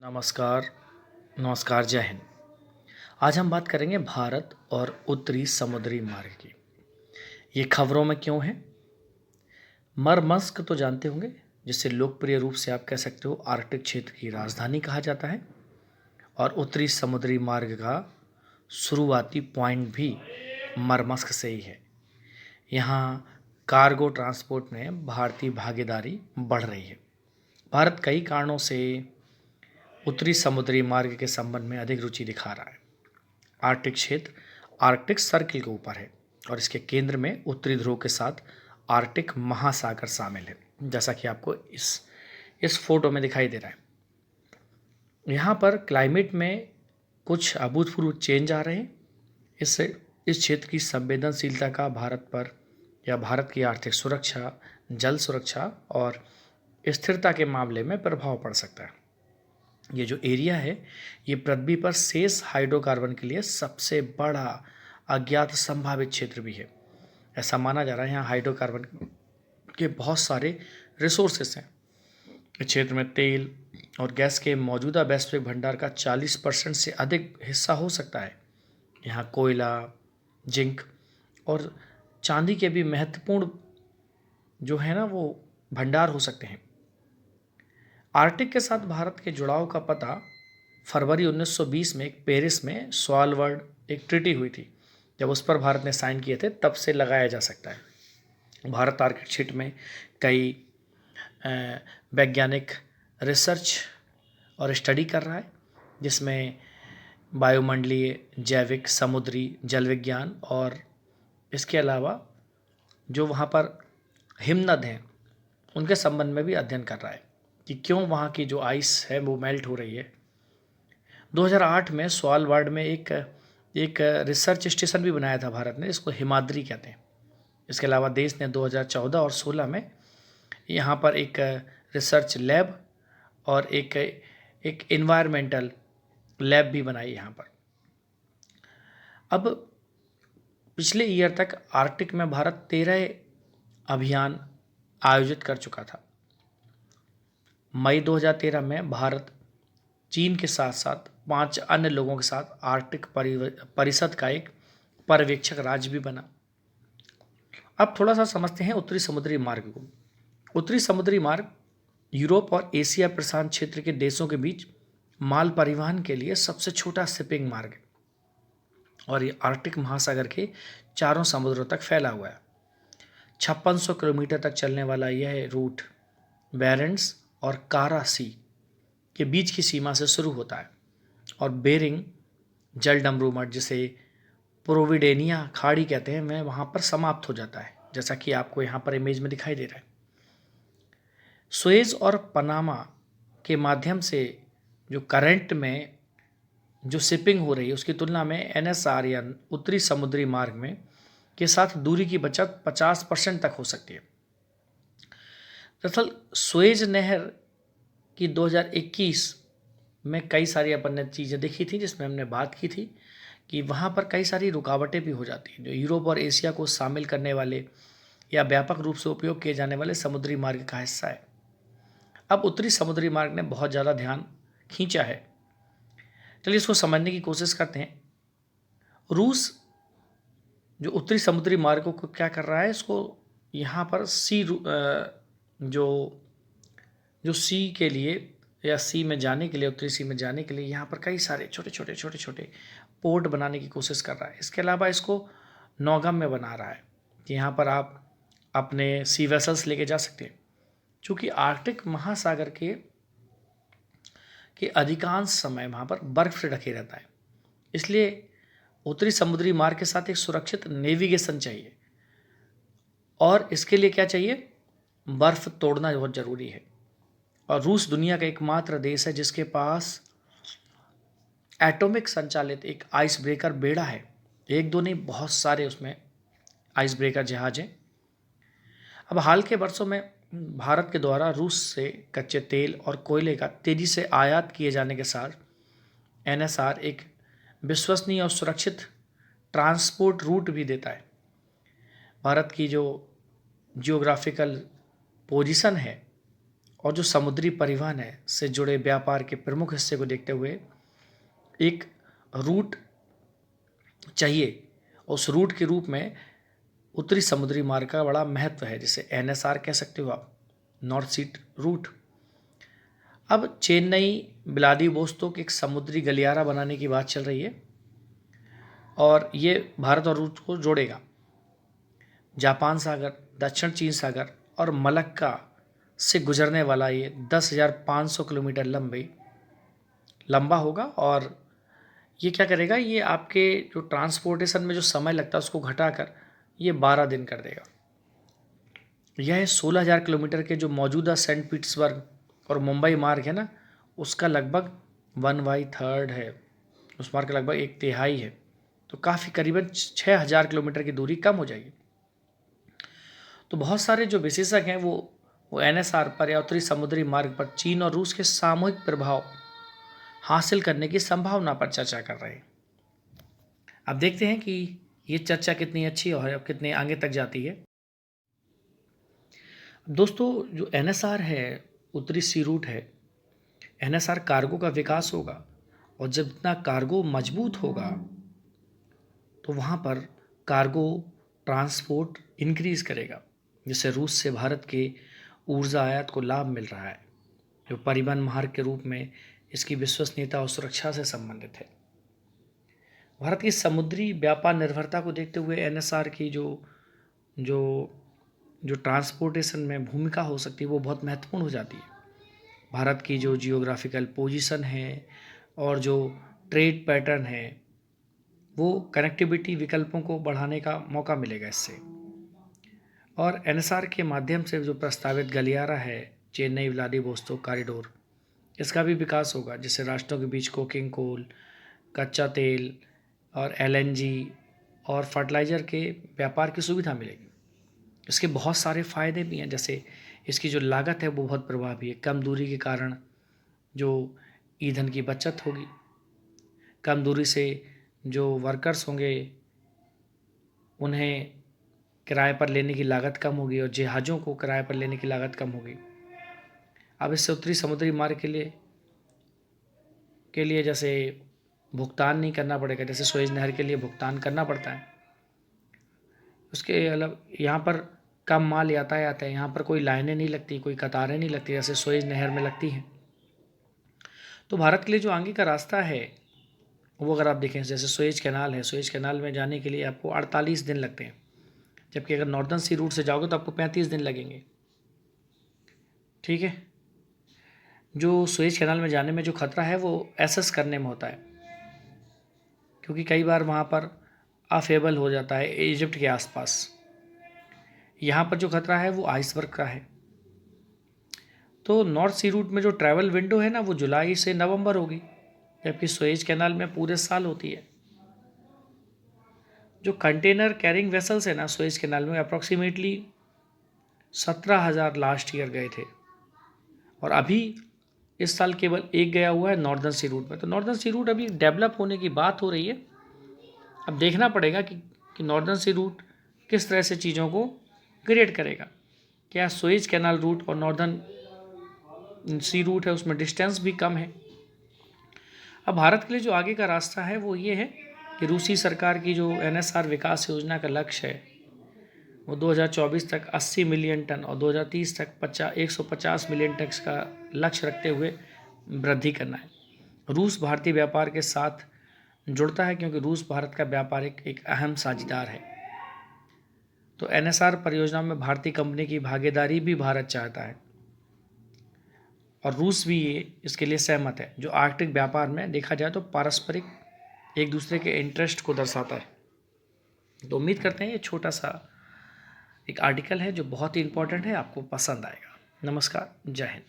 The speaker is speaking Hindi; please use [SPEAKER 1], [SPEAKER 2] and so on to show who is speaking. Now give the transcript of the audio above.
[SPEAKER 1] नमस्कार, नमस्कार, जय हिंद। आज हम बात करेंगे भारत और उत्तरी समुद्री मार्ग की। ये खबरों में क्यों है? मरमस्क तो जानते होंगे, जिसे लोकप्रिय रूप से आप कह सकते हो आर्कटिक क्षेत्र की राजधानी कहा जाता है। और उत्तरी समुद्री मार्ग का शुरुआती पॉइंट भी मरमस्क से ही है। यहाँ कार्गो ट्रांसपोर्ट में भारतीय भागीदारी बढ़ रही है। भारत कई कारणों से उत्तरी समुद्री मार्ग के संबंध में अधिक रुचि दिखा रहा है। आर्कटिक क्षेत्र आर्कटिक सर्किल के ऊपर है और इसके केंद्र में उत्तरी ध्रुव के साथ आर्कटिक महासागर शामिल है, जैसा कि आपको इस फोटो में दिखाई दे रहा है। यहाँ पर क्लाइमेट में कुछ अभूतपूर्व चेंज आ रहे हैं। इससे इस क्षेत्र की संवेदनशीलता का भारत पर या भारत की आर्थिक सुरक्षा, जल सुरक्षा और स्थिरता के मामले में प्रभाव पड़ सकता है। ये जो एरिया है, ये पृथ्वी पर शेष हाइड्रोकार्बन के लिए सबसे बड़ा अज्ञात संभावित क्षेत्र भी है। ऐसा माना जा रहा है यहाँ हाइड्रोकार्बन के बहुत सारे रिसोर्सेस हैं। इस क्षेत्र में तेल और गैस के मौजूदा वैश्विक भंडार का 40% से अधिक हिस्सा हो सकता है। यहाँ कोयला, जिंक और चांदी के भी महत्वपूर्ण जो है ना वो भंडार हो सकते हैं। आर्कटिक के साथ भारत के जुड़ाव का पता फरवरी 1920 में एक पेरिस में स्वालबर्ड एक ट्रीटी हुई थी। जब उस पर भारत ने साइन किए थे, तब से लगाया जा सकता है। भारत आर्कटिक क्षेत्र में कई वैज्ञानिक रिसर्च और स्टडी कर रहा है, जिसमें वायुमंडलीय, जैविक, समुद्री जल विज्ञान और इसके अलावा जो वहाँ पर हिमनद हैं उनके संबंध में भी अध्ययन कर रहा है कि क्यों वहाँ की जो आइस है वो मेल्ट हो रही है। 2008 में स्वालबार्ड में एक रिसर्च स्टेशन भी बनाया था भारत ने, जिसको हिमाद्री कहते हैं। इसके अलावा देश ने 2014 और 16 में यहाँ पर एक रिसर्च लैब और एक इन्वायरमेंटल लैब भी बनाई यहाँ पर। अब पिछले ईयर तक आर्कटिक में भारत 13 अभियान आयोजित कर चुका था। मई 2013 में भारत चीन के साथ साथ 5 अन्य लोगों के साथ आर्कटिक परिषद का एक पर्यवेक्षक राज्य भी बना। अब थोड़ा सा समझते हैं उत्तरी समुद्री मार्ग को। उत्तरी समुद्री मार्ग यूरोप और एशिया प्रशांत क्षेत्र के देशों के बीच माल परिवहन के लिए सबसे छोटा शिपिंग मार्ग है और ये आर्कटिक महासागर के चारों समुद्रों तक फैला हुआ है। 5600 किलोमीटर तक चलने वाला यह रूट बैरेंट्स और कारा सी के बीच की सीमा से शुरू होता है और बेरिंग जल डमरू मठ, जिसे प्रोविडेनिया खाड़ी कहते हैं, में वहाँ पर समाप्त हो जाता है, जैसा कि आपको यहाँ पर इमेज में दिखाई दे रहा है। सुएज और पनामा के माध्यम से जो करंट में जो शिपिंग हो रही है उसकी तुलना में एनएसआर या उत्तरी समुद्री मार्ग में के साथ दूरी की बचत 50% तक हो सकती है। दरअसल सुएज नहर की 2021 में कई सारी अपन ने चीज़ें देखी थी, जिसमें हमने बात की थी कि वहाँ पर कई सारी रुकावटें भी हो जाती हैं जो यूरोप और एशिया को शामिल करने वाले या व्यापक रूप से उपयोग किए जाने वाले समुद्री मार्ग का हिस्सा है। अब उत्तरी समुद्री मार्ग ने बहुत ज़्यादा ध्यान खींचा है। चलिए इसको समझने की कोशिश करते हैं। रूस जो उत्तरी समुद्री मार्गों को क्या कर रहा है, इसको यहाँ पर जो सी के लिए या सी में जाने के लिए, उत्तरी सी में जाने के लिए यहाँ पर कई सारे छोटे छोटे पोर्ट बनाने की कोशिश कर रहा है। इसके अलावा इसको नौगम्य बना रहा है कि यहाँ पर आप अपने सी वेसल्स लेके जा सकते हैं। चूँकि आर्कटिक महासागर के अधिकांश समय वहाँ पर बर्फ से ढके रहता है, इसलिए उत्तरी समुद्री मार्ग के साथ एक सुरक्षित नेविगेशन चाहिए और इसके लिए क्या चाहिए, बर्फ़ तोड़ना बहुत ज़रूरी है। और रूस दुनिया का एकमात्र देश है जिसके पास एटॉमिक संचालित एक आइस ब्रेकर बेड़ा है। एक दो नहीं, बहुत सारे उसमें आइस ब्रेकर जहाज हैं। अब हाल के वर्षों में भारत के द्वारा रूस से कच्चे तेल और कोयले का तेज़ी से आयात किए जाने के साथ एनएसआर एक विश्वसनीय और सुरक्षित ट्रांसपोर्ट रूट भी देता है। भारत की जो जियोग्राफिकल पोजीशन है और जो समुद्री परिवहन है से जुड़े व्यापार के प्रमुख हिस्से को देखते हुए एक रूट चाहिए। उस रूट के रूप में उत्तरी समुद्री मार्ग का बड़ा महत्व है, जिसे एनएसआर कह सकते हो आप, नॉर्थ सी रूट। अब चेन्नई व्लादिवोस्तोक एक समुद्री गलियारा बनाने की बात चल रही है और ये भारत और रूस को जोड़ेगा। जापान सागर, दक्षिण चीन सागर और मलक्का से गुजरने वाला ये 10,500 किलोमीटर लंबा होगा और ये क्या करेगा, ये आपके जो ट्रांसपोर्टेशन में जो समय लगता है उसको घटाकर ये 12 दिन कर देगा। यह 16,000 किलोमीटर के जो मौजूदा सेंट पीटर्सबर्ग और मुंबई मार्ग है ना, उसका लगभग 1/3 है, उस मार्ग का लगभग 1/3 है। तो काफ़ी करीबन 6,000 किलोमीटर की दूरी कम हो जाएगी। तो बहुत सारे जो विशेषज्ञ हैं वो एनएसआर पर या उत्तरी समुद्री मार्ग पर चीन और रूस के सामूहिक प्रभाव हासिल करने की संभावना पर चर्चा कर रहे हैं। अब देखते हैं कि ये चर्चा कितनी अच्छी और अब कितने आगे तक जाती है। दोस्तों, जो एनएसआर है, उत्तरी सी रूट है, एनएसआर कार्गो का विकास होगा और जब इतना कार्गो मजबूत होगा तो वहाँ पर कार्गो ट्रांसपोर्ट इंक्रीज करेगा, जिससे रूस से भारत के ऊर्जा आयात को लाभ मिल रहा है, जो परिवहन मार्ग के रूप में इसकी विश्वसनीयता और सुरक्षा से संबंधित है। भारत की समुद्री व्यापार निर्भरता को देखते हुए एनएसआर की जो जो जो ट्रांसपोर्टेशन में भूमिका हो सकती है वो बहुत महत्वपूर्ण हो जाती है। भारत की जो जियोग्राफिकल पोजीशन है और जो ट्रेड पैटर्न है, वो कनेक्टिविटी विकल्पों को बढ़ाने का मौका मिलेगा इससे। और एनएसआर के माध्यम से जो प्रस्तावित गलियारा है, चेन्नई व्लादिवोस्तोक कॉरिडोर, इसका भी विकास होगा, जिससे राष्ट्रों के बीच कोकिंग कोल, कच्चा तेल और एलएनजी और फर्टिलाइज़र के व्यापार की सुविधा मिलेगी। इसके बहुत सारे फ़ायदे भी हैं, जैसे इसकी जो लागत है वो बहुत प्रभावी है। कम दूरी के कारण जो ईंधन की बचत होगी, कम दूरी से जो वर्कर्स होंगे उन्हें किराए पर लेने की लागत कम होगी और जहाज़ों को किराए पर लेने की लागत कम होगी। अब इससे उत्तरी समुद्री मार्ग के लिए जैसे भुगतान नहीं करना पड़ेगा, जैसे सुएज़ नहर के लिए भुगतान करना पड़ता है। उसके अलग यहाँ पर कम माल यातायात है, यहाँ पर कोई लाइनें नहीं लगती, कोई कतारें नहीं लगती जैसे सुएज़ नहर में लगती हैं। तो भारत के लिए जो आगे का रास्ता है वो अगर आप देखें, जैसे सुएज़ कैनाल है, सुएज़ कैनाल में जाने के लिए आपको 48 दिन लगते हैं, जबकि अगर नॉर्दर्न सी रूट से जाओगे तो आपको 35 दिन लगेंगे। ठीक है। जो सुएज़ कैनाल में जाने में जो खतरा है वो एसेस करने में होता है, क्योंकि कई बार वहाँ पर अफेबल हो जाता है इजिप्ट के आसपास। यहाँ पर जो खतरा है वो आइसबर्ग का है। तो नॉर्थ सी रूट में जो ट्रैवल विंडो है ना, वो जुलाई से नवंबर होगी, जबकि सुएज़ कैनाल में पूरे साल होती है। जो कंटेनर कैरिंग वेसल्स है ना सुएज़ कैनाल में, अप्रॉक्सीमेटली 17,000 लास्ट ईयर गए थे और अभी इस साल केवल एक गया हुआ है नॉर्दर्न सी रूट में। तो नॉर्दर्न सी रूट अभी डेवलप होने की बात हो रही है। अब देखना पड़ेगा कि नॉर्दर्न सी रूट किस तरह से चीज़ों को क्रिएट करेगा। क्या सुएज़ कैनाल रूट और नॉर्दर्न सी रूट है उसमें डिस्टेंस भी कम है। अब भारत के लिए जो आगे का रास्ता है वो ये है कि रूसी सरकार की जो एनएसआर विकास योजना का लक्ष्य है वो 2024 तक 80 मिलियन टन और 2030 तक 150 मिलियन टन का लक्ष्य रखते हुए वृद्धि करना है। रूस भारतीय व्यापार के साथ जुड़ता है क्योंकि रूस भारत का व्यापारिक एक अहम साझेदार है। तो एनएसआर परियोजना में भारतीय कंपनी की भागीदारी भी भारत चाहता है और रूस भी ये इसके लिए सहमत है, जो आर्कटिक व्यापार में देखा जाए तो पारस्परिक एक दूसरे के इंटरेस्ट को दर्शाता है। तो उम्मीद करते हैं ये छोटा सा एक आर्टिकल है जो बहुत ही इंपॉर्टेंट है, आपको पसंद आएगा। नमस्कार, जय हिंद।